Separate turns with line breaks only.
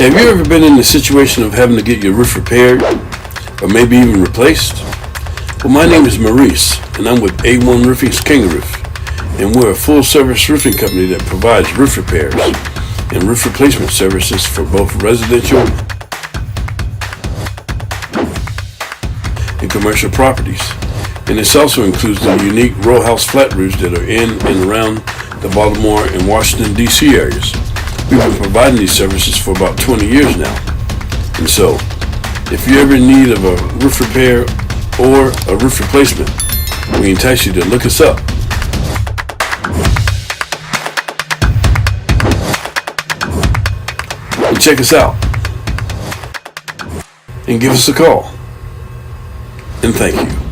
Have you ever been in the situation of having to get your roof repaired or maybe even replaced? Well, my name is MAURICE and I'm with A1 Roofing's KangaRoof, and we're a full-service roofing company that provides roof repairs and roof replacement services for both residential and commercial properties. And this also includes the unique row house flat roofs that are in and around the Baltimore and Washington, D.C. areas. We've been providing these services for about 20 years now. And so, if you're ever in need of a roof repair or a roof replacement, we entice you to look us up. And check us out. And give us a call. And thank you.